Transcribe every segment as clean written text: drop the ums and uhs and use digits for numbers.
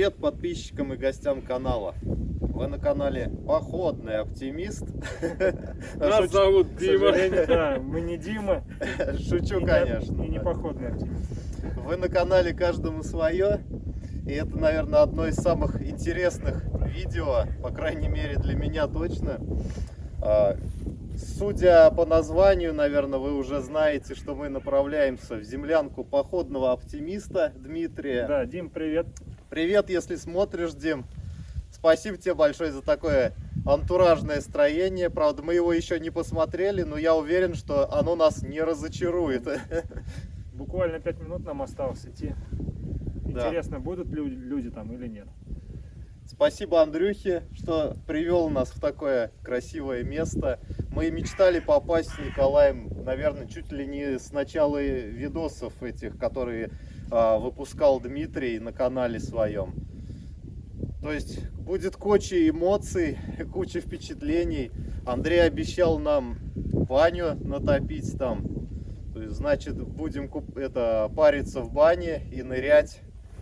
Привет подписчикам и гостям канала. Вы на канале Походный Оптимист. Нас зовут Дима. Да, мы не Дима. Шучу, конечно. И не Походный Оптимист. Вы на канале Каждому свое. И это, наверное, одно из самых интересных видео, по крайней мере для меня точно. Судя по названию, наверное, вы уже знаете, что мы направляемся в землянку походного оптимиста Дмитрия. Да, Дим, привет. Привет, если смотришь, Дим. Спасибо тебе большое за такое антуражное строение. Правда, мы его еще не посмотрели, но я уверен, что оно нас не разочарует. Буквально 5 минут нам осталось идти. Да. Интересно, будут люди там или нет. Спасибо Андрюхе, что привел нас в такое красивое место. Мы мечтали попасть с Николаем, наверное, чуть ли не с начала видосов этих, которые выпускал Дмитрий на канале своем. То есть будет куча эмоций, куча впечатлений. Андрей обещал нам баню натопить там. То есть, значит, будем париться в бане и нырять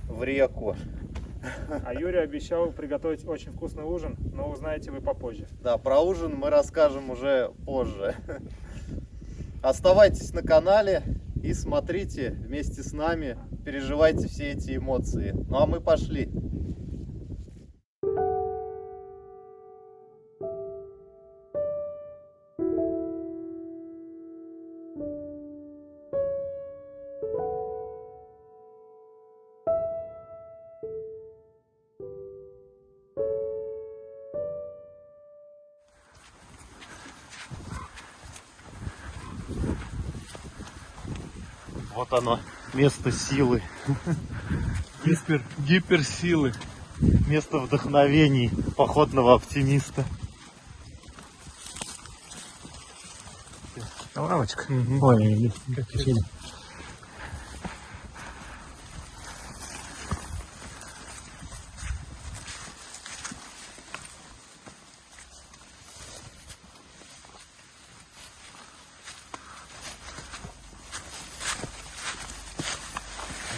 в реку. А Юрий обещал приготовить очень вкусный ужин, но узнаете вы попозже. Да, про ужин мы расскажем уже позже. Оставайтесь на канале и смотрите вместе с нами, переживайте все эти эмоции. Ну а мы пошли. Вот оно, место силы, Гиперсилы. место вдохновений походного оптимиста. Лавочка. Ой, как сильно.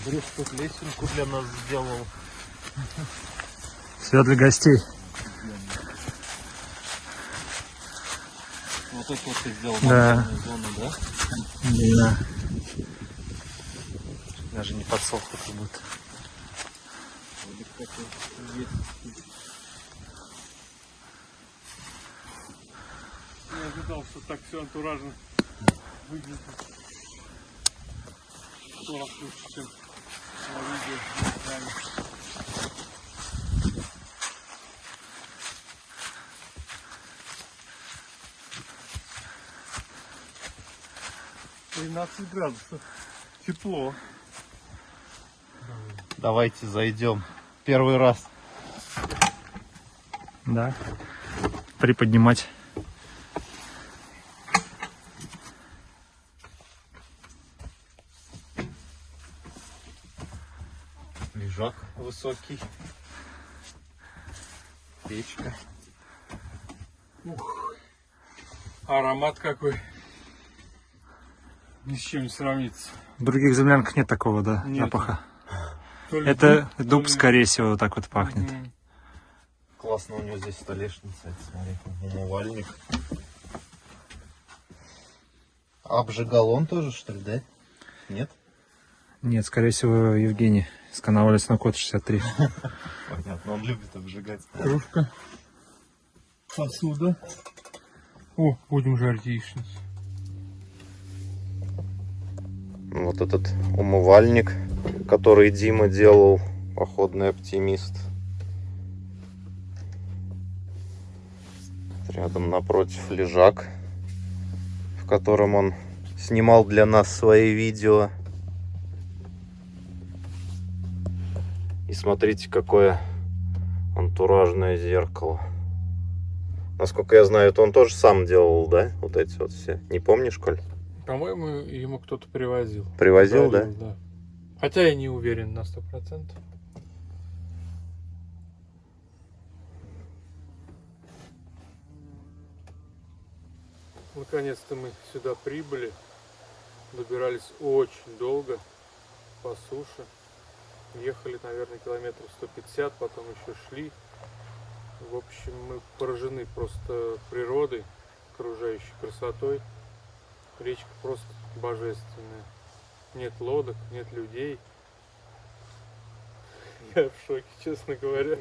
Андрюх тут лесенку для нас сделал. Все для гостей. Вот это вот ты сделал, Да. зону, да? Да. Даже не подсохло как будто. Не ожидал, что так все антуражно выглядит. 100 раз лучше, чем на видео на экране. градусов. Тепло. Давайте зайдем. Первый раз. Да. Приподнимать. Лежак высокий. Печка. Ух. Аромат какой. Ни с чем не сравнится. В других землянках нет такого, да, Нет. запаха. То ли Это то дуб, ли- скорее всего, вот так вот пахнет. Мгм. Классно у него здесь столешница. Это, смотри, умывальник. Обжигал он тоже, что ли, да? Нет? Нет, скорее всего, Евгений с канала Лесной Кот 63. Понятно, он любит обжигать. Кружка. Посуда. О, будем жарить яичницу. Вот этот умывальник, который Дима делал, походный оптимист. Рядом напротив лежак, в котором он снимал для нас свои видео. И смотрите, какое антуражное зеркало. Насколько я знаю, это он тоже сам делал, да? Вот эти вот все. Не помнишь, Коль? По-моему, ему кто-то привозил. Привозил, да? Да. Хотя я не уверен на 100%. Наконец-то мы сюда прибыли. Добирались очень долго по суше. Ехали, наверное, километров 150, потом еще шли. В общем, мы поражены просто природой, окружающей красотой. Речка просто божественная. Нет лодок, нет людей. Я в шоке, честно говоря.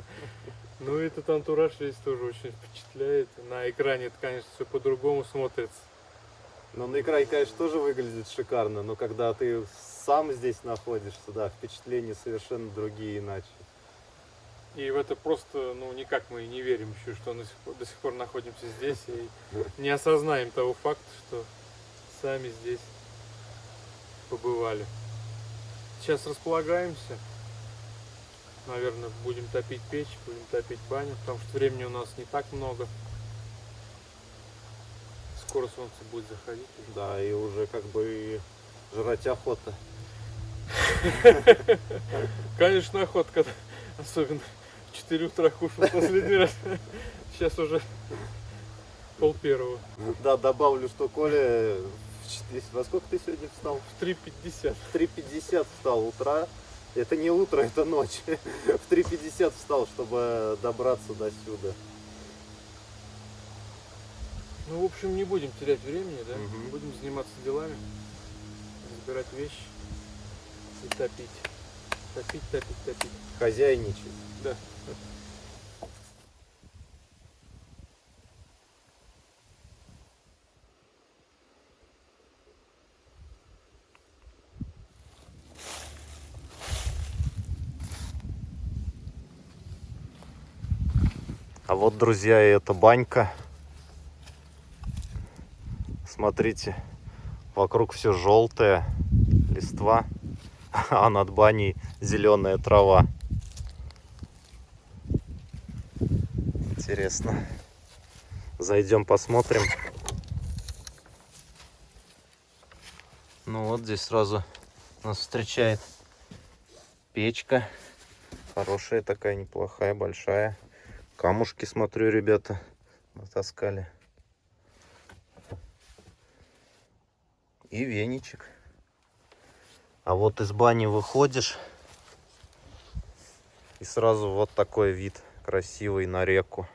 Ну, этот антураж здесь тоже очень впечатляет. На экране это, конечно, все по-другому смотрится. Но на экране, конечно, тоже выглядит шикарно, но когда ты сам здесь находишься, да, впечатления совершенно другие, иначе. И в это просто, ну, никак мы не верим еще, что до сих пор находимся здесь и не осознаем того факта, что сами здесь побывали. Сейчас располагаемся. Наверное, будем топить печь, будем топить баню, потому что времени у нас не так много. Скоро солнце будет заходить. Да, и уже как бы жрать охота. Конечно, охота, особенно в 4 утра кушал последний раз. Сейчас уже 12:30. Да, добавлю, что Коля, во сколько ты сегодня встал? В 3:50. В 3:50 встал утра. Это не утро, это ночь. В 3:50 встал, чтобы добраться до сюда. Ну, в общем, не будем терять времени, да? Мгм. Будем заниматься делами, разбирать вещи и топить. Топить, топить, топить. Хозяйничать. Да. А вот, друзья, и эта банька. Смотрите, вокруг все желтое, листва, а над баней зеленая трава. Интересно. Зайдем посмотрим. Ну вот здесь сразу нас встречает печка. Хорошая такая, неплохая, большая. Камушки, смотрю, ребята натаскали. И веничек. А вот из бани выходишь, и сразу вот такой вид красивый на реку.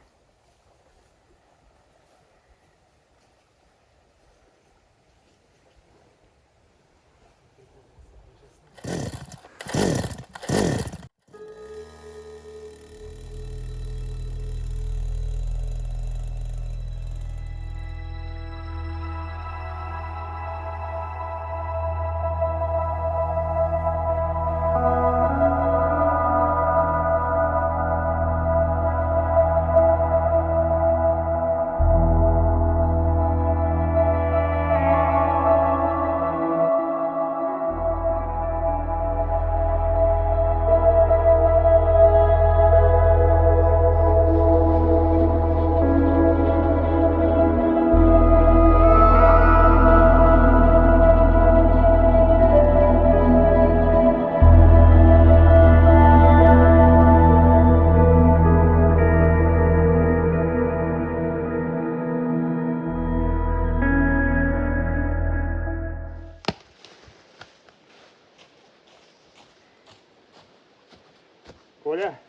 Коля,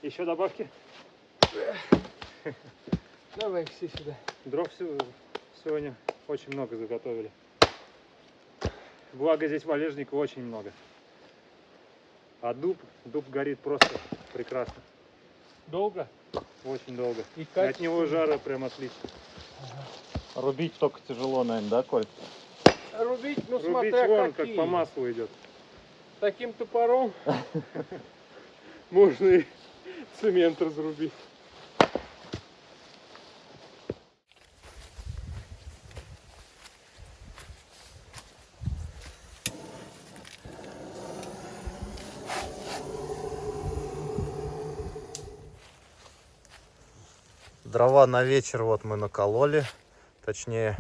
еще добавки? Давай все сюда. Дров сегодня очень много заготовили. Благо здесь валежника очень много. А дуб горит просто прекрасно. Долго? Очень долго. И От него жара прям отлично. Рубить только тяжело, наверное, да, Коль? Рубить, ну Рубить смотря вон, какие. как по маслу идет. Таким топором можно и цемент разрубить. Дрова на вечер вот мы накололи. Точнее,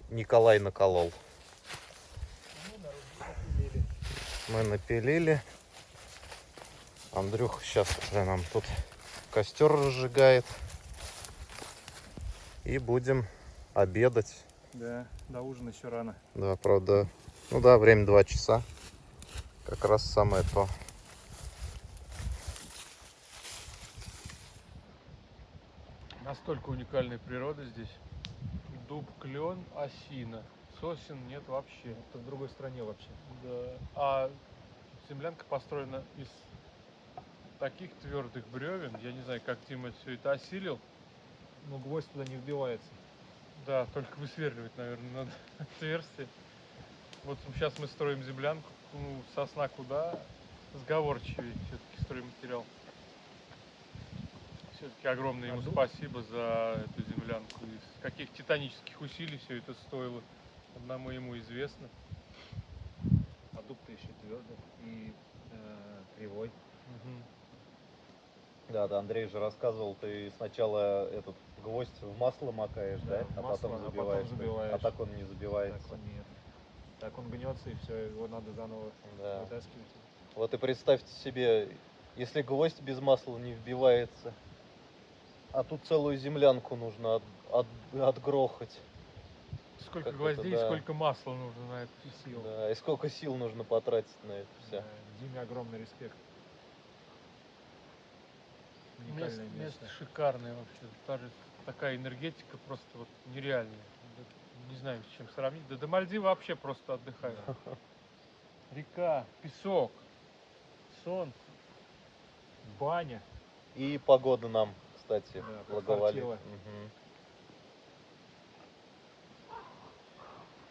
Николай наколол. Мы напилили. Андрюха сейчас уже нам тут костер разжигает. И будем обедать. Да, до ужина еще рано. Да, правда. Ну да, время 2 часа. Как раз самое то. Настолько уникальная природа здесь. Дуб, клен, осина. Сосен нет вообще. Это в другой стране вообще. Да. А землянка построена из таких твердых бревен. Я не знаю, как Дима все это осилил. Но гвоздь туда не вбивается. Да, только высверливать, наверное, надо отверстие. Вот сейчас мы строим землянку. Ну, сосна куда сговорчивее все-таки стройматериал. Все-таки огромное ему спасибо за эту землянку. Из каких титанических усилий все это стоило, одному ему известно. А дуб-то еще твердый и кривой. Да, да, Андрей же рассказывал, ты сначала этот гвоздь в масло макаешь, да? в А масло, потом а потом забиваешь. забиваешь. А так он не забивается. Так он нет. Так он гнется, и все, его надо заново Да. вытаскивать. Вот и представьте себе, если гвоздь без масла не вбивается, а тут целую землянку нужно отгрохать. Сколько Как это, гвоздей, да. сколько масла нужно на это. И сил. Да, и сколько сил нужно потратить на это все. Да, Диме огромный респект. Место, Уникальное место. шикарное вообще. Даже такая энергетика просто вот нереальная. Не знаю, с чем сравнить. Да до Мальдив вообще просто отдыхаю. Река, песок, солнце. Баня. И погода нам, кстати, Да, благоволит. подфартило. Мгм.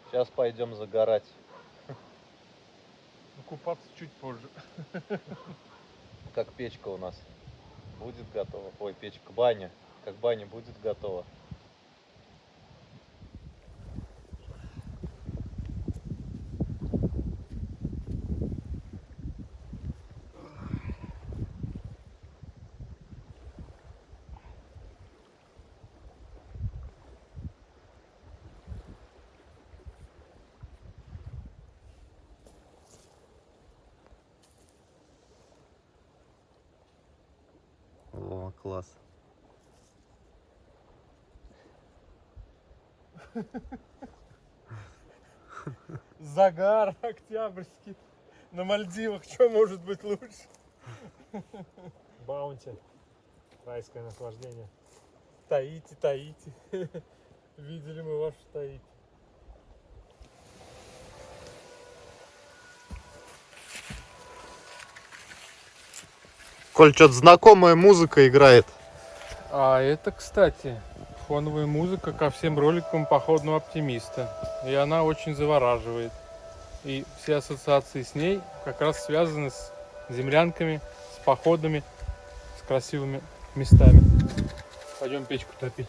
Сейчас пойдем загорать. Ну, купаться чуть позже. Как печка у нас будет готова. Ой, печка, баня. Как баня будет готова. О, класс. Загар октябрьский на Мальдивах. Что может быть лучше? Баунти. Райское наслаждение. Таити, Таити. Видели мы вашу Таити. Коль, что-то знакомая музыка играет. А это, кстати, фоновая музыка ко всем роликам походного оптимиста. И она очень завораживает. И все ассоциации с ней как раз связаны с землянками, с походами, с красивыми местами. Пойдем печку топить.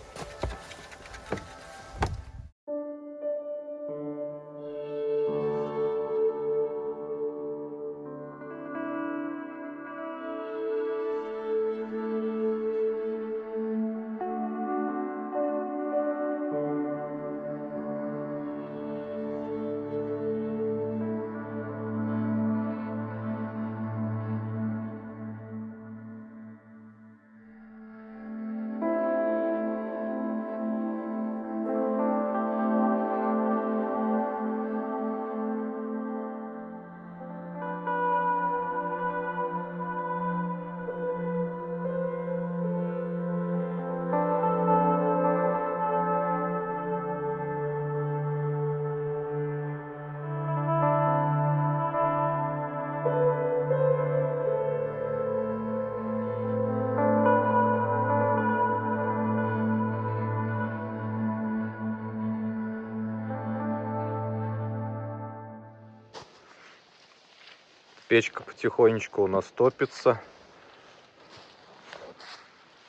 Печка потихонечку у нас топится.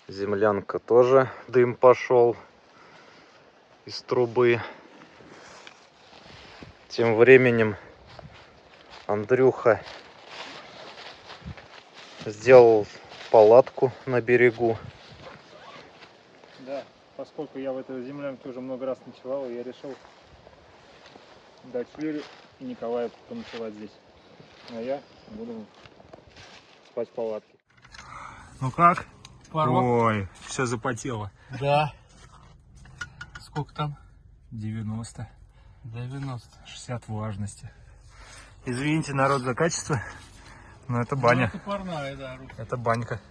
Землянка тоже, дым пошел из трубы. Тем временем Андрюха сделал палатку на берегу. Да, поскольку я в этой землянке уже много раз ночевал, я решил дать Юре и Николаю поночевать здесь. А я буду спать в палатке. Ну как? Ой, все запотело. Да. Сколько там? 90. 90. 60 влажности. Извините, народ, за качество, но это баня. Ну, это парная, да, рука. Это банька.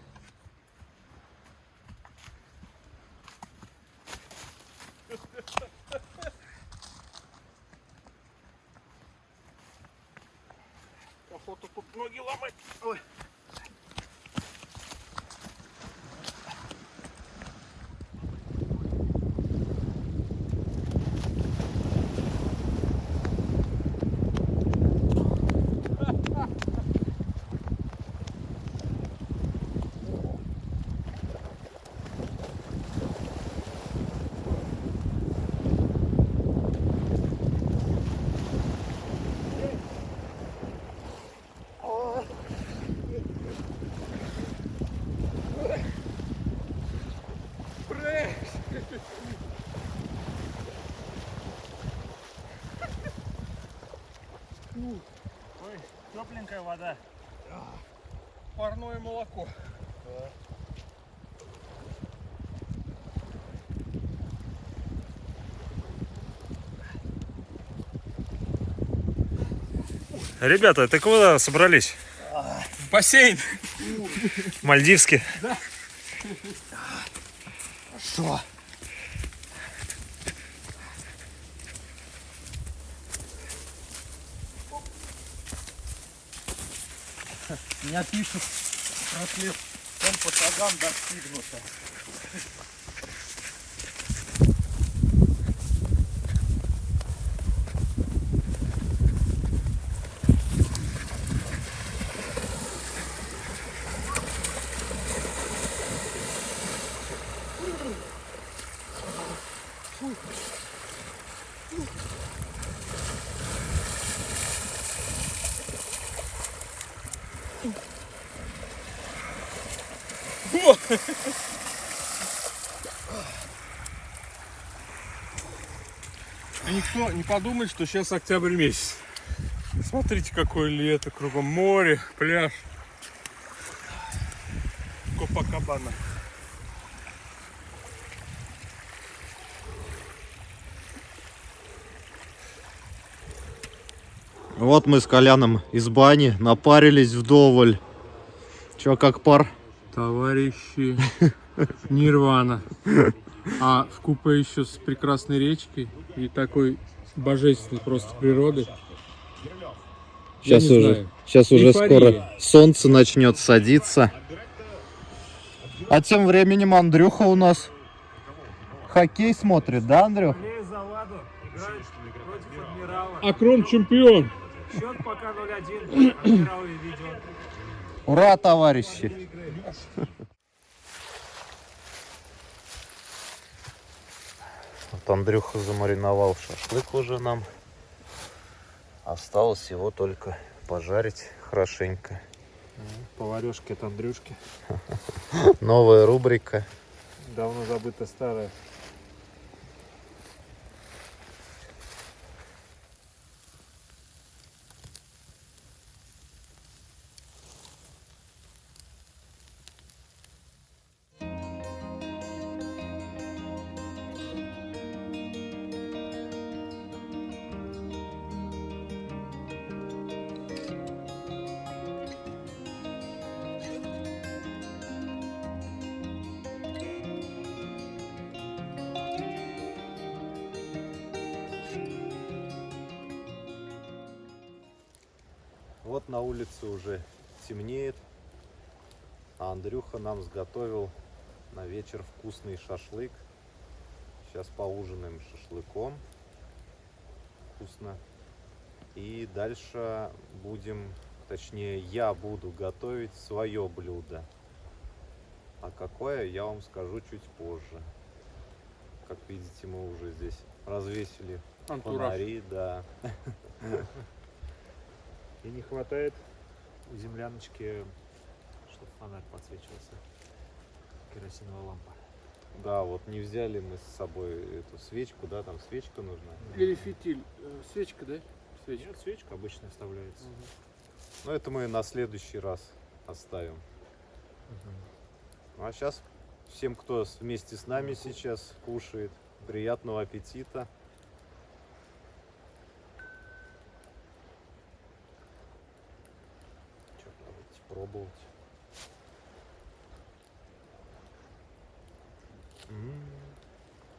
Парное молоко. Ребята, ты куда собрались? В бассейн. Мальдивский. Что? Меня пишут, браслет, он по шагам достигнуто. И никто не подумает, что сейчас октябрь месяц. Смотрите, какое лето, кругом море, пляж. Копакабана. Вот мы с Коляном из бани напарились вдоволь. Чё, как пар? Товарищи, Нирвана. А в купе еще с прекрасной речкой и такой божественной просто природой. Я не знаю. Сейчас уже Эйфория. скоро солнце начнет садиться. А тем временем Андрюха у нас хоккей смотрит, да, Андрюх? Акрон чемпион. Счет пока 0-1. Адмирал ведет. Ура, товарищи! Вот Андрюха замариновал шашлык уже нам. Осталось его только пожарить хорошенько. Поварешки от Андрюшки. Новая рубрика. Давно забыта старая. Вот на улице уже темнеет, а Андрюха нам сготовил на вечер вкусный шашлык. Сейчас поужинаем шашлыком. Вкусно. И дальше будем, точнее я буду готовить свое блюдо. А какое, я вам скажу чуть позже. Как видите, мы уже здесь развесили фонари, да. И не хватает у земляночки, чтобы фонарь подсвечивался. Керосиновая лампа. Да, вот не взяли мы с собой эту свечку, да, там свечка нужна. Или фитиль. Свечка, да? Свечка. Нет, свечка обычно вставляется. Но это мы на следующий раз оставим. Ну, а сейчас всем, кто вместе с нами сейчас кушает, приятного аппетита. Что, давайте пробовать.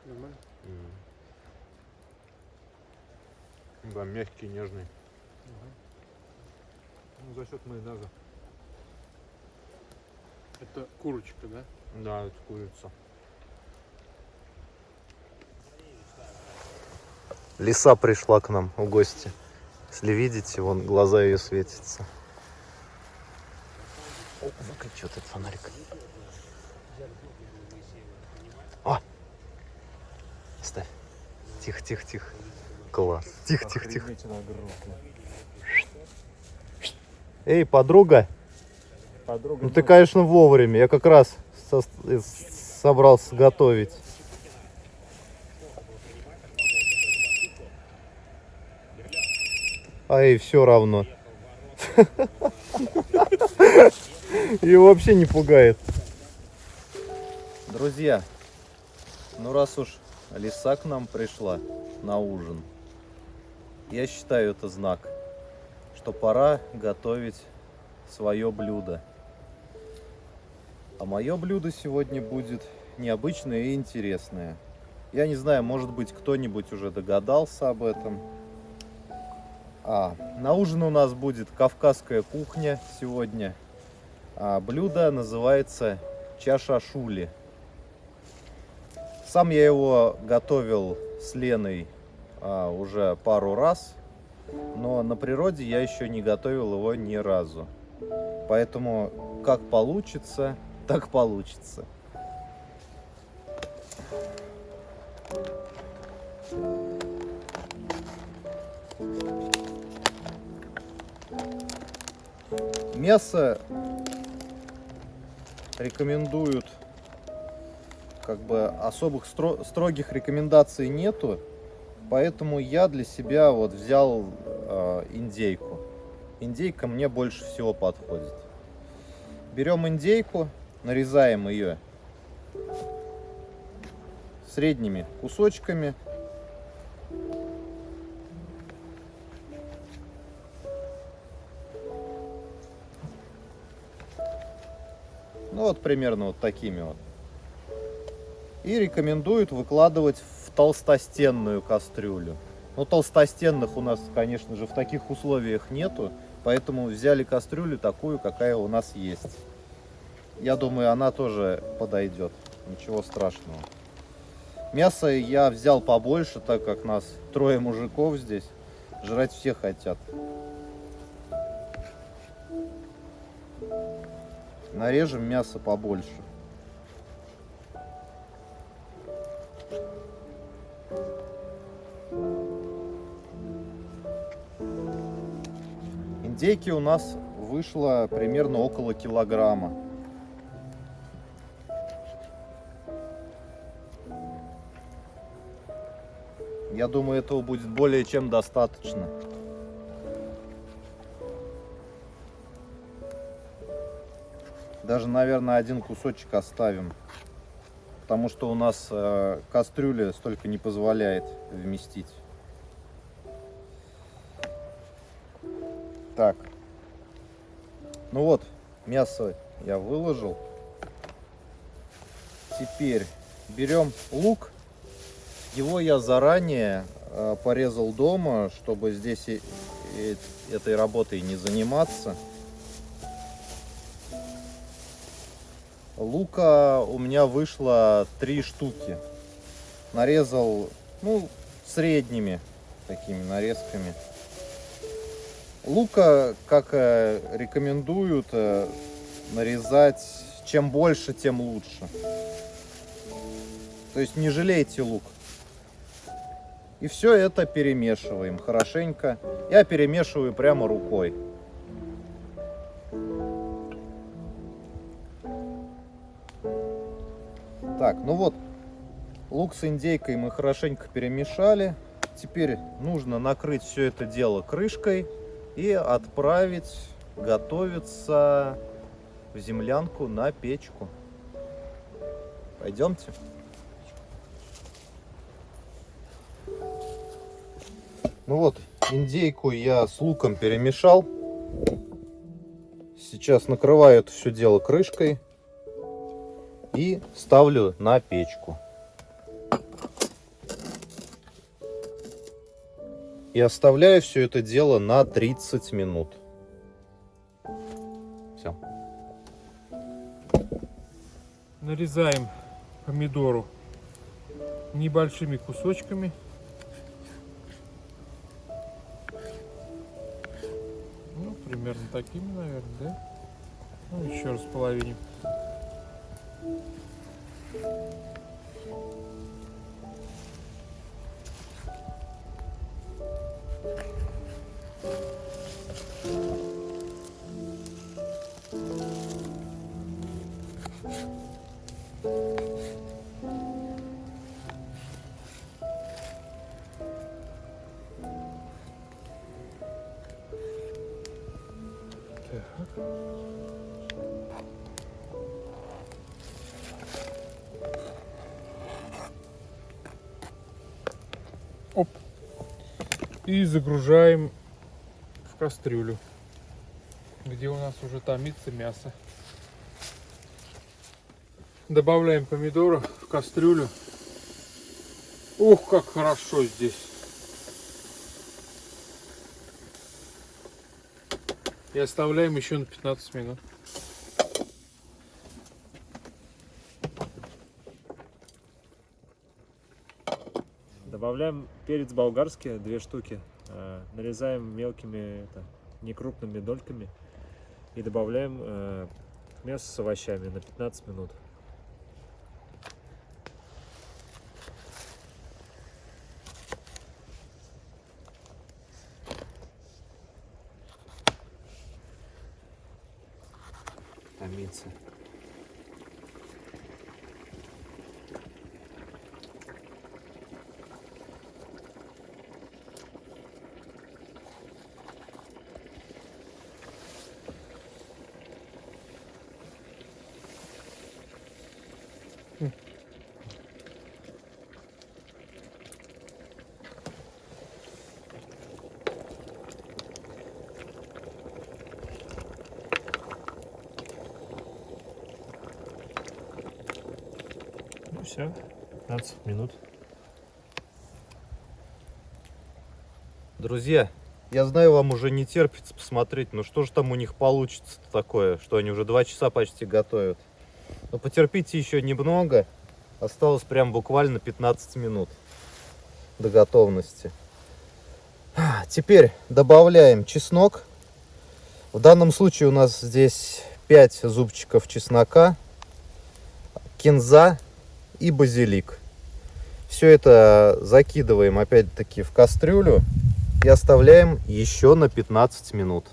Нормально? Да, мягкий, нежный. Ну, за счет майонеза. Это курочка, да? Да, это курица. Лиса пришла к нам в гости. Если видите, вон глаза ее светятся. О, выключи вот этот фонарик. О! Ставь. Тихо, тихо, тихо. Класс. Тихо, тихо, тихо. Эй, подруга. Ну ты, конечно, вовремя. Я как раз собрался готовить. А ей все равно. Ее вообще не пугает. Друзья, ну раз уж лиса к нам пришла на ужин, я считаю это знак, что пора готовить свое блюдо. А мое блюдо сегодня будет необычное и интересное. Я не знаю, может быть, кто-нибудь уже догадался об этом. На ужин у нас будет кавказская кухня сегодня. Блюдо называется чашашули. Сам я его готовил с Леной уже пару раз, но на природе я еще не готовил его ни разу. Поэтому как получится, так получится. Мясо рекомендуют, как бы особых строгих рекомендаций нету, поэтому я для себя вот взял индейку. Индейка мне больше всего подходит. Берем индейку, нарезаем ее средними кусочками. Ну вот примерно вот такими вот. И рекомендуют выкладывать в толстостенную кастрюлю. Но толстостенных у нас, конечно же, в таких условиях нету, поэтому взяли кастрюлю такую, какая у нас есть. Я думаю, она тоже подойдет, ничего страшного. Мясо я взял побольше, так как нас 3 мужиков здесь, жрать все хотят. Нарежем мясо побольше. Индейки у нас вышло примерно около килограмма. Я думаю, этого будет более чем достаточно. Даже, наверное, один кусочек оставим, потому что у нас кастрюля столько не позволяет вместить. Так, ну вот, мясо я выложил. Теперь берем лук. Его я заранее порезал дома, чтобы здесь этой работой не заниматься. Лука у меня вышло 3 штуки. Нарезал, ну, средними такими нарезками. Лука, как рекомендуют, нарезать чем больше, тем лучше. То есть не жалейте лук. И все это перемешиваем хорошенько. Я перемешиваю прямо рукой. Так, ну вот, лук с индейкой мы хорошенько перемешали. Теперь нужно накрыть все это дело крышкой и отправить готовиться в землянку на печку. Пойдемте. Ну вот, индейку я с луком перемешал. Сейчас накрываю это все дело крышкой и ставлю на печку. И оставляю все это дело на 30 минут. Все. Нарезаем помидору небольшими кусочками. Ну, примерно такими, наверное, да? Ну, еще раз половиним. Так. И загружаем в кастрюлю, где у нас уже томится мясо. Добавляем помидоры в кастрюлю. Ух, как хорошо здесь. И оставляем еще на 15 минут. Добавляем перец болгарский, 2 штуки. Нарезаем мелкими, некрупными дольками. И добавляем мясо с овощами на 15 минут. Томится. Ну все, 15 минут. Друзья, я знаю, вам уже не терпится посмотреть, но что же там у них получится такое, что они уже 2 часа почти готовят. Но потерпите еще немного, осталось прям буквально 15 минут до готовности. Теперь добавляем чеснок. В данном случае у нас здесь 5 зубчиков чеснока, кинза и базилик. Все это закидываем опять-таки в кастрюлю и оставляем еще на 15 минут.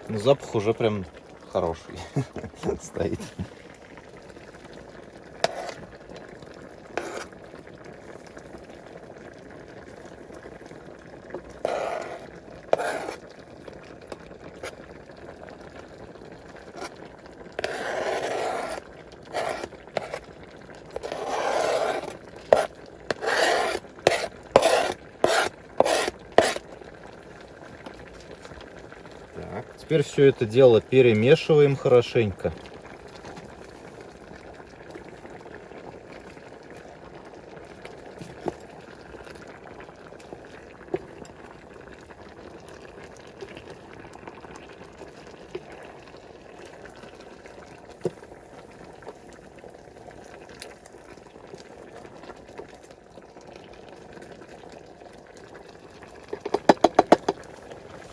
Ну, запах уже прям хороший стоит. Так, теперь все это дело перемешиваем хорошенько.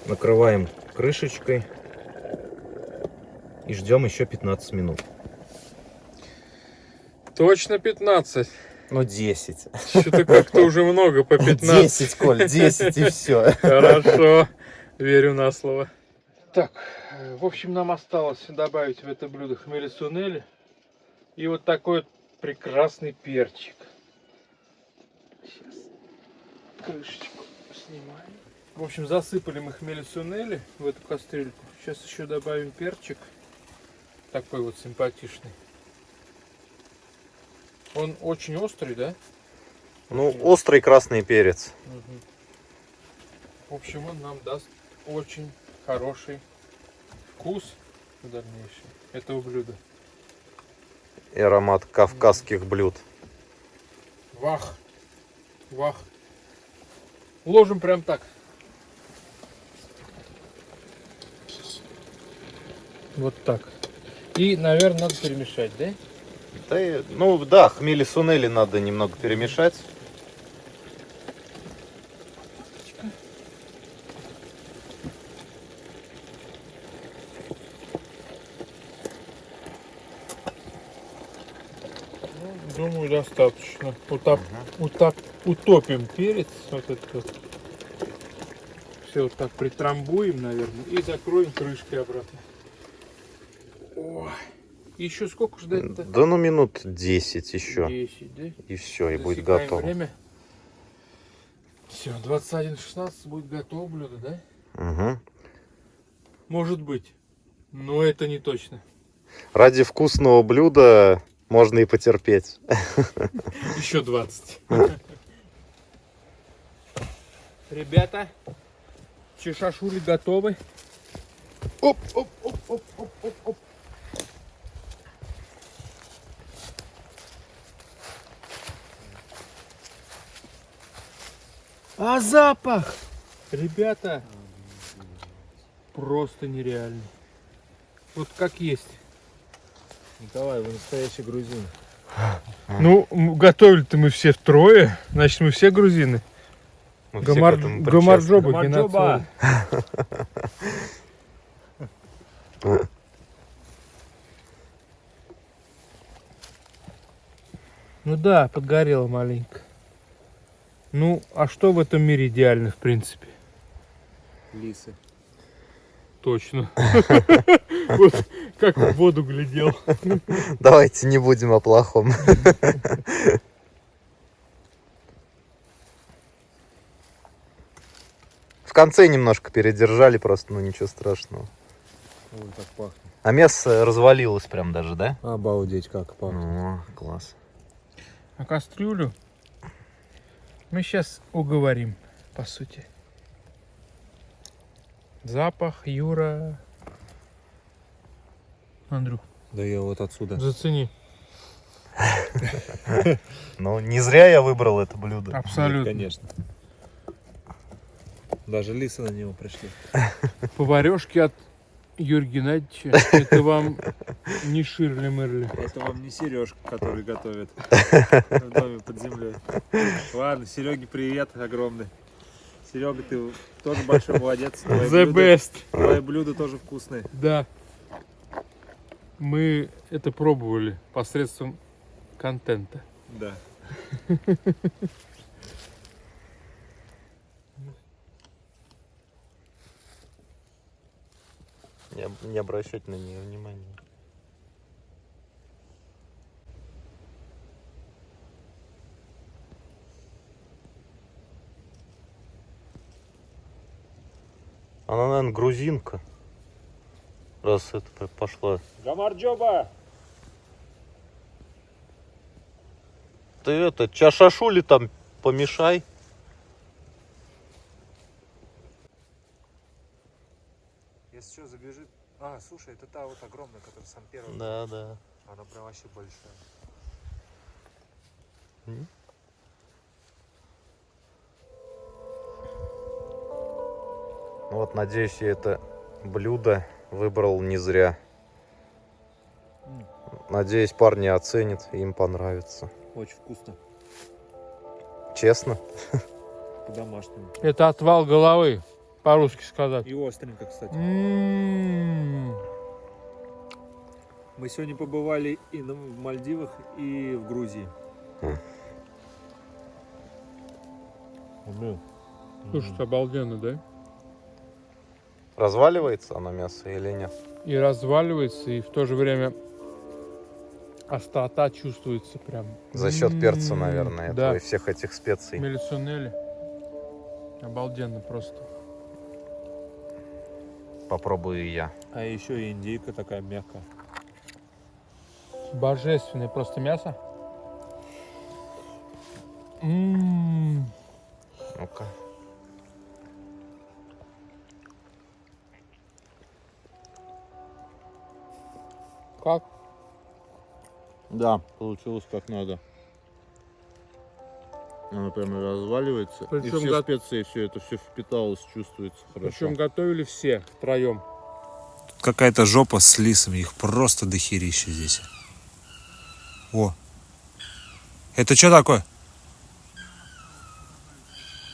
Накрываем крышечкой и ждем еще 15 минут. Точно 15. Ну 10. Что-то как-то уже много по 15. 10, Коль, 10 и все. Хорошо, верю на слово. Так, в общем, нам осталось добавить в это блюдо хмели-сунели и вот такой вот прекрасный перчик. Сейчас крышечку снимаем. В общем, засыпали мы хмели-сунели в эту кастрюльку. Сейчас еще добавим перчик. Такой вот симпатичный. Он очень острый, да? Ну, острый красный перец. Угу. В общем, он нам даст очень хороший вкус в дальнейшем этого блюда. И аромат кавказских блюд. Вах! Вах! Ложим прям так. Вот так. И, наверное, надо перемешать, да? Да, ну да, хмели-сунели надо немного перемешать. Ну, думаю, достаточно. Утопим перец. Вот этот вот. Все вот так притрамбуем, наверное. И закроем крышкой обратно. О, еще сколько ждать-то? Да ну минут 10 еще. 10, да? И все, и будет Засекаем готово. время. Все, 21:16 будет готово блюдо, да? Угу. Может быть. Но это не точно. Ради вкусного блюда можно и потерпеть. Еще 20. Ребята, чешашули готовы. Оп, оп, оп, оп, оп, оп, оп. А запах, ребята, просто нереальный. Вот как есть. Николай, вы настоящий грузин. Ну, готовили-то мы все втрое, значит мы все грузины. Мы все к этому причастны. Гамарджоба, Гамарджоба. Ну да, подгорело маленько. Ну, а что в этом мире идеально, в принципе? Лисы. Точно. Вот как в воду глядел. Давайте не будем о плохом. В конце немножко передержали просто, ну ничего страшного. Ой, как пахнет. А мясо развалилось прям даже, да? Обалдеть, как пахнет. О, класс. А кастрюлю мы сейчас уговорим, по сути. Запах, Юра. Андрюх, Да я вот отсюда. зацени. Ну, не зря я выбрал это блюдо. Абсолютно. Нет, конечно. Даже лисы на него пришли. Поварешки от Юрия Геннадьевича. Это вам не Ширли-Мырли. Это вам не Сережка, который готовит в доме под землей. Ладно, Сереге привет огромный. Серега, ты тоже большой молодец. The best. Твои блюда тоже вкусные. Да. Мы это пробовали посредством контента. Да. Не обращать на нее внимания. Она, наверное, грузинка. Раз это пошла. Гамарджоба! Ты это, чашашули там помешай. Если что, забежит. А, слушай, это та вот огромная, которая сам первый. Да, да. Она прям вообще большая. Ну вот, надеюсь, я это блюдо выбрал не зря. Надеюсь, парни оценят, и им понравится. Очень вкусно. Честно? По-домашнему. Это отвал головы, по-русски сказать. И остренько, кстати. М-м-м. Мы сегодня побывали и в Мальдивах, и в Грузии. Слушай, это обалденно, да? Разваливается оно мясо или нет? И разваливается, и в то же время острота чувствуется прям. За счет перца, наверное, да. этого и всех этих специй. Мелисонели. Обалденно просто. Попробую и я. А еще и индейка такая мягкая. Божественное просто мясо. М-м-м. Ну-ка. Как? Да, получилось как надо. Оно прямо разваливается. Причем и все специи, все это все впиталось, чувствуется хорошо. Причем готовили все втроем. Какая-то жопа с лисами, их просто дохерища здесь. О. Это что такое?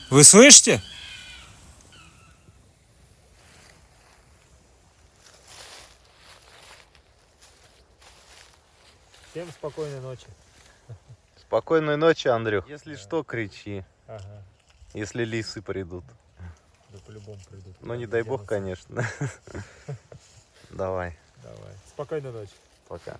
Вы слышите? Всем спокойной ночи. Спокойной ночи, Андрюх. Если что, кричи. Ага. Если лисы придут. Да по-любому придут. Ну, не дай бог, конечно. Давай, Давай. Спокойной ночи. пока.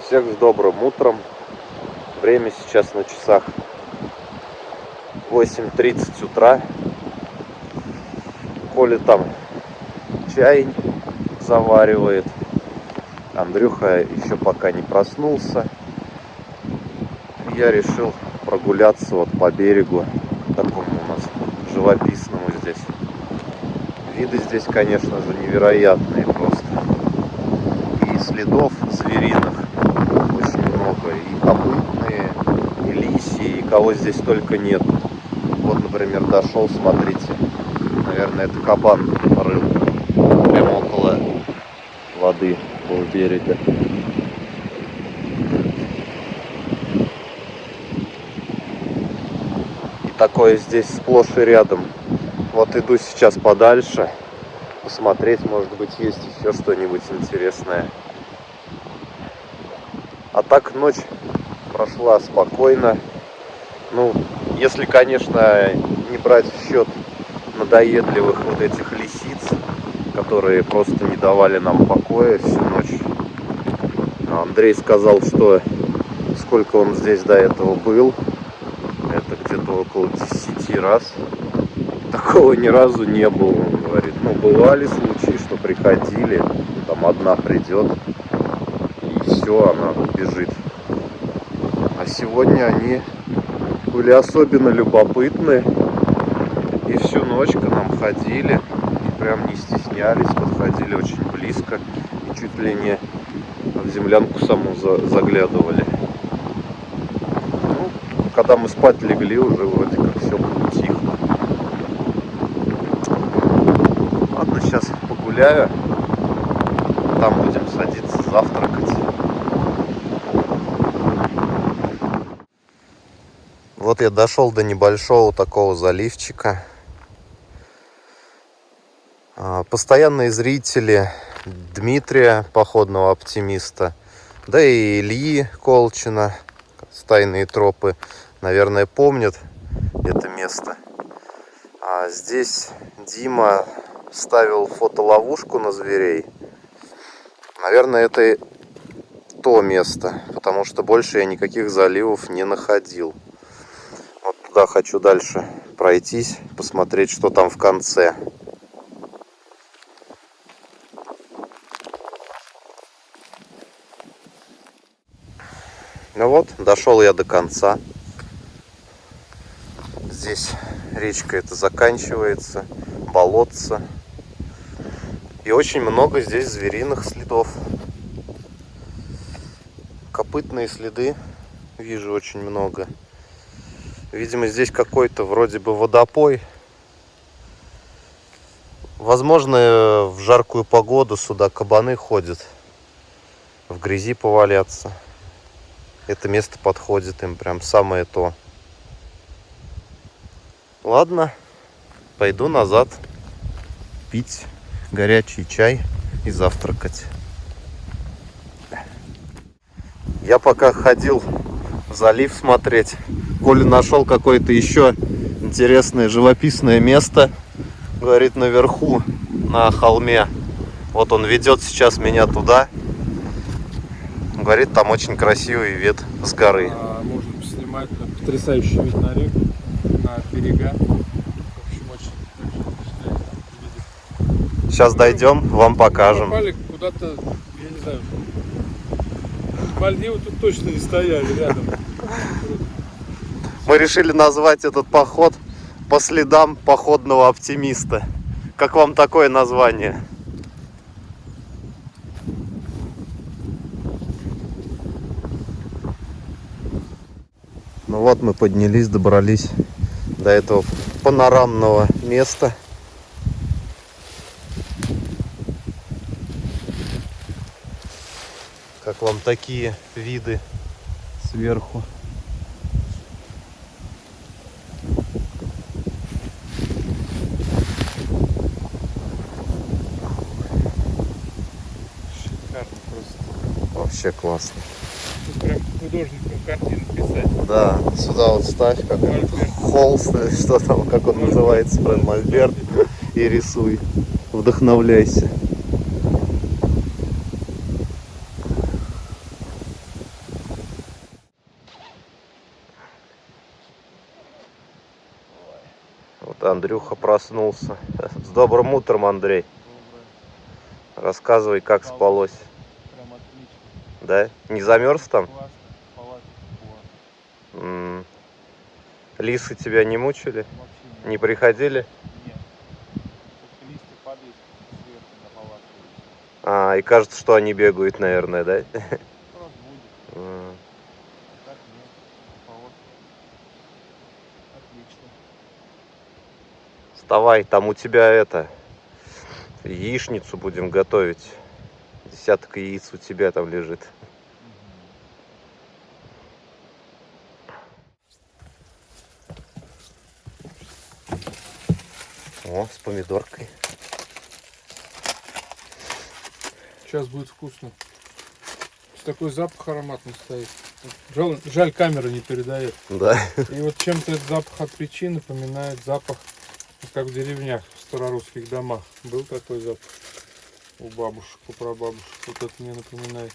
Всех с добрым утром. Время сейчас на часах 8:30 утра. Коля там чай заваривает. Андрюха еще пока не проснулся. Я решил прогуляться вот по берегу, такому у нас живописному здесь. Виды здесь, конечно же, невероятные просто. И следов звериных очень много. И копытные, и лисьи, и кого здесь только нет. Вот, например, дошел, смотрите. Наверное, это кабан рыл. Прямо около воды, у берега. И такое здесь сплошь и рядом. Вот иду сейчас подальше. Посмотреть, может быть, есть еще что-нибудь интересное. А так ночь прошла спокойно. Ну, если, конечно, не брать в счет надоедливых вот этих лисиц, которые просто не давали нам покоя всю ночь. Андрей сказал, что сколько он здесь до этого был, это где-то около 10 раз. Такого ни разу не было, он говорит. Ну, бывали случаи, что приходили, там одна придет, и все, она бежит. А сегодня они были особенно любопытны, и всю ночь к нам ходили, и прям не стеснялись, подходили очень близко, и чуть ли не в землянку саму заглядывали. Ну, когда мы спать легли, уже вроде как все было тихо. Ладно, сейчас погуляю, там будем садиться завтракать. Вот я дошел до небольшого такого заливчика. Постоянные зрители Дмитрия, походного оптимиста, да и Ильи Колчина, стайные тропы, наверное, помнят это место. А здесь Дима ставил фотоловушку на зверей. Наверное, это то место, потому что больше я никаких заливов не находил. Вот туда хочу дальше пройтись, посмотреть, что там в конце. Ну вот, дошел я до конца. Здесь речка эта заканчивается, болотце. И очень много здесь звериных следов. Копытные следы вижу очень много. Видимо, здесь какой-то вроде бы водопой. Возможно, в жаркую погоду сюда кабаны ходят в грязи поваляться. Это место подходит им прям самое то. Ладно, пойду назад пить горячий чай и завтракать. Я пока ходил в залив смотреть, Коля нашел какое-то еще интересное живописное место. Говорит, наверху, на холме. Вот он ведет сейчас меня туда. Говорит, там очень красивый вид с горы. Можно поснимать потрясающий вид на реку, на берега. В общем, очень впечатляет видеть. Сейчас дойдем, вам покажем. Попали куда-то, я не знаю, Мальдивы тут точно не стояли рядом. Мы решили назвать этот поход по следам походного оптимиста. Как вам такое название? Ну вот мы поднялись, добрались до этого панорамного места. Как вам такие виды сверху? Шикарно просто. Вообще классно. Тут прям какой-то художником картину писать. Да, сюда вот ставь, как Мольберт. холст, что там, как он называется, правильно, мольберт, и рисуй, вдохновляйся. Вот Андрюха проснулся. С добрым утром, Андрей. Рассказывай, как спалось. Прям отлично. Да? Не замерз там? Классно. Палатка классно. Лисы тебя не мучили? Вообще Не приходили? Нет. Только листья падают сверху на палатку. И кажется, что они бегают, наверное, да? Просто будет. Так нет. Палатка. Отлично. Вставай, там у тебя яичницу будем готовить. Десяток яиц у тебя там лежит. О, с помидоркой. Сейчас будет вкусно. Такой запах ароматный стоит. Жаль, камера не передает. Да. И вот чем-то этот запах от печи напоминает запах, как в деревнях, в старорусских домах. Был такой запах у бабушек, у прабабушек. Вот это мне напоминает.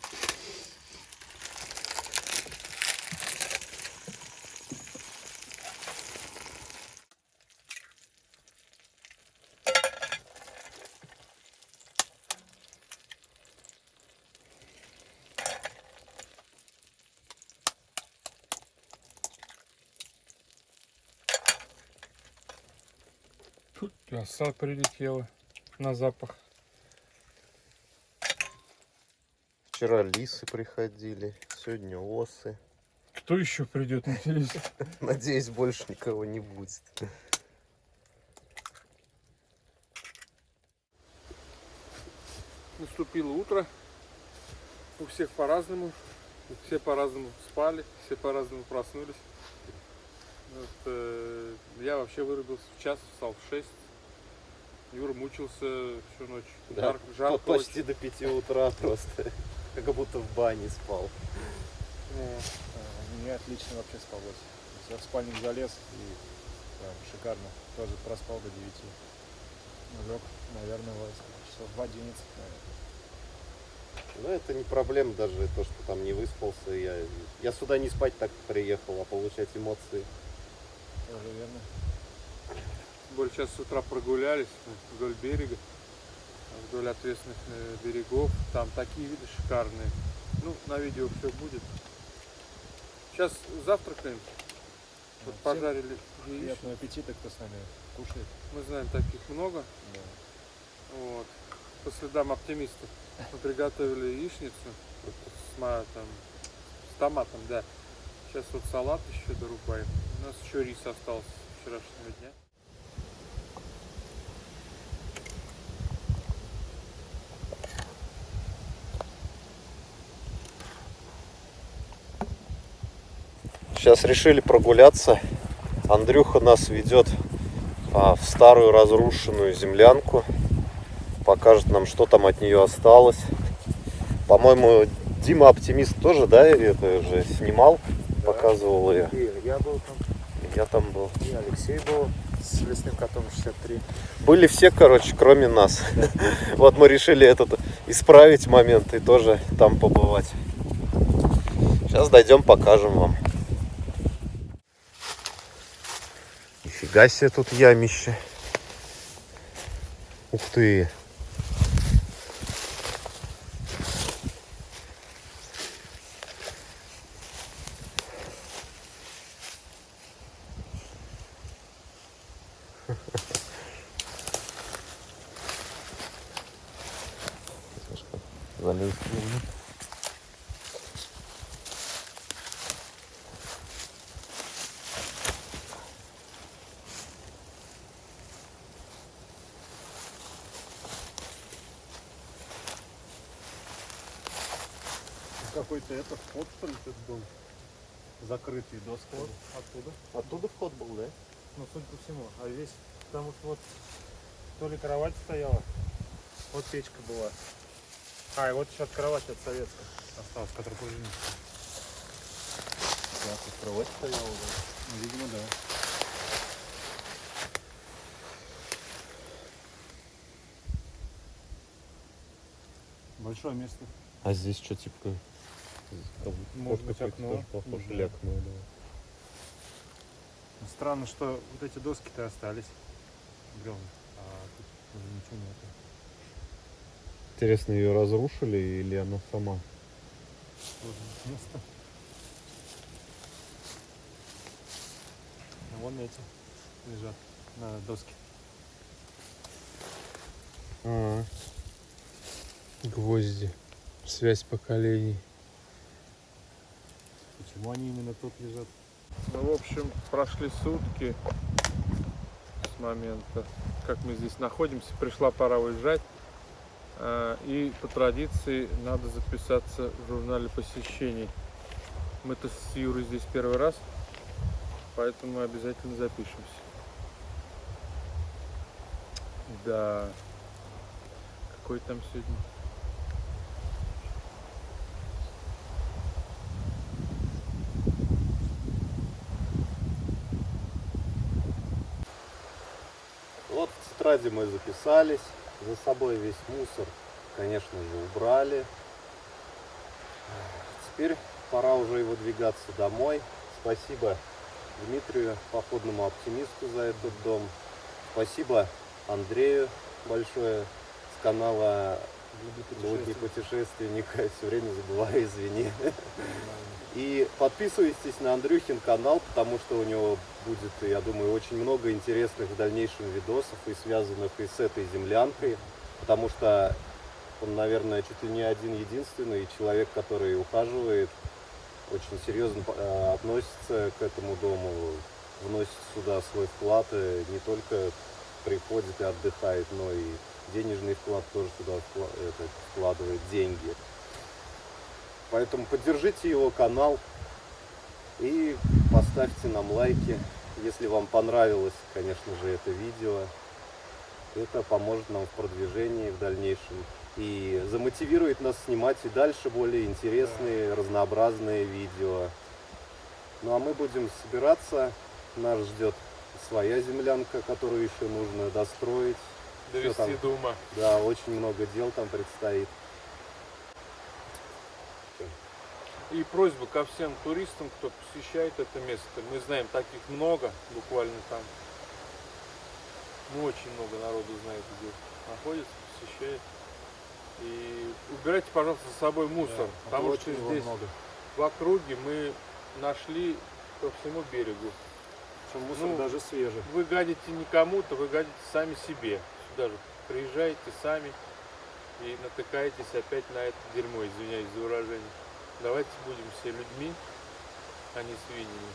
Оса прилетела на запах. Вчера лисы приходили, сегодня осы. Кто еще придет, интересно? Надеюсь, больше никого не будет. Наступило утро. У всех по-разному. Все по-разному спали, все по-разному проснулись. Вот, я вообще вырубился в час, встал в 6. Юра мучился всю ночь. Да, Жарко почти очень. до 5 утра просто. Как будто в бане спал. Мне отлично вообще спалось. Я в спальник залез и прям шикарно. Тоже проспал до 9. Лег, наверное, часов в 11, наверное. Ну, это не проблема даже, то, что там не выспался. Я сюда не спать так приехал, а получать эмоции. Тоже верно. Сейчас с утра прогулялись вдоль берега, вдоль ответственных берегов. Там такие виды шикарные. Ну, на видео все будет. Сейчас завтракаем. Вот Всем пожарили яичницу. Приятного аппетита, кто с нами кушает. Мы знаем, таких много. Да. Вот. По следам оптимистов. Мы приготовили яичницу с томатом, да. Сейчас вот салат еще дорубаем. У нас еще рис остался с вчерашнего дня. Сейчас решили прогуляться. Андрюха нас ведет в старую разрушенную землянку. Покажет нам, что там от нее осталось. По-моему, Дима Оптимист тоже, да, это уже снимал, да, показывал ее. Я был там. Я там был. И Алексей был с лесным котом 63. Были все, короче, кроме нас. Вот мы решили исправить момент и тоже там побывать. Сейчас дойдем, покажем вам. Нифига себе тут ямище. Ух ты. Залез. Какой-то вход, что ли, тут был закрытый доской. Оттуда. Оттуда вход был, да? Ну, судя по всему. А весь, потому что вот то ли кровать стояла, вот печка была. И вот еще от кровати от советской осталась, которая позже. Кровать стояла, да. Ну, видимо, да. Большое место. А здесь что, типа, Может быть, окно. похож Да. или окно, да. Странно, что вот эти доски-то остались. Бревна. А тут уже ничего нету. Интересно, ее разрушили или она сама? Сложное место. А вон эти лежат на доске. Гвозди. Связь поколений. Почему они именно тут лежат? Ну, в общем, прошли сутки с момента, как мы здесь находимся. Пришла пора уезжать. И по традиции надо записаться в журнале посещений. Мы-то с Юрой здесь первый раз, поэтому обязательно запишемся. Да. Какой там сегодня? Вот в тетради мы записались, за собой весь мусор, конечно же, убрали. Теперь пора уже и выдвигаться домой. Спасибо Дмитрию, походному оптимисту, за этот дом. Спасибо Андрею большое с канала «Блудный путешественник». Все время забываю, извини. И подписывайтесь на Андрюхин канал, потому что у него будет, я думаю, очень много интересных в дальнейшем видосов, и связанных и с этой землянкой, потому что он, наверное, чуть ли не один-единственный человек, который ухаживает, очень серьезно относится к этому дому, вносит сюда свой вклад, и не только приходит и отдыхает, но и денежный вклад тоже туда вкладывает деньги. Поэтому поддержите его канал и поставьте нам лайки, если вам понравилось, конечно же, это видео. Это поможет нам в продвижении в дальнейшем и замотивирует нас снимать и дальше более интересные, разнообразные видео. Ну а мы будем собираться. Нас ждет своя землянка, которую еще нужно достроить. Довести Всё там, до ума. да, очень много дел там предстоит. И просьба ко всем туристам, кто посещает это место. Мы знаем, таких много, буквально там. Ну, очень много народу знает, где находится, посещает. И убирайте, пожалуйста, за собой мусор, потому что здесь в округе мы нашли по всему берегу. Причем мусор Ну, даже свежий. Вы гадите не кому-то, вы гадите сами себе. Сюда же приезжаете сами и натыкаетесь опять на это дерьмо, извиняюсь за выражение. Давайте будем все людьми, а не свиньями.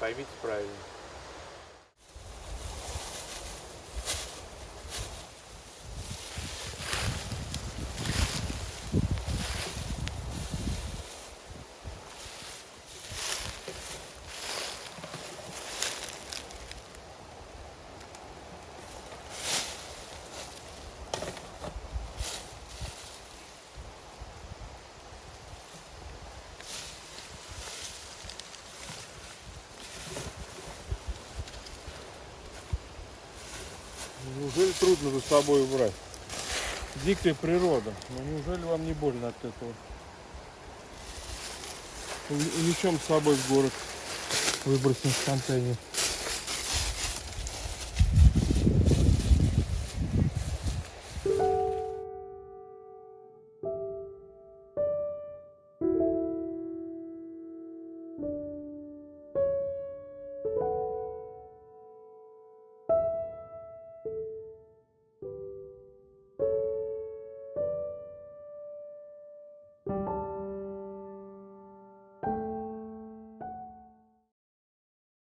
Поймите правильно. Неужели трудно за собой убрать? Дикая природа. Но неужели вам не больно от этого? Унесем с собой в город. Выбросим в контейнер.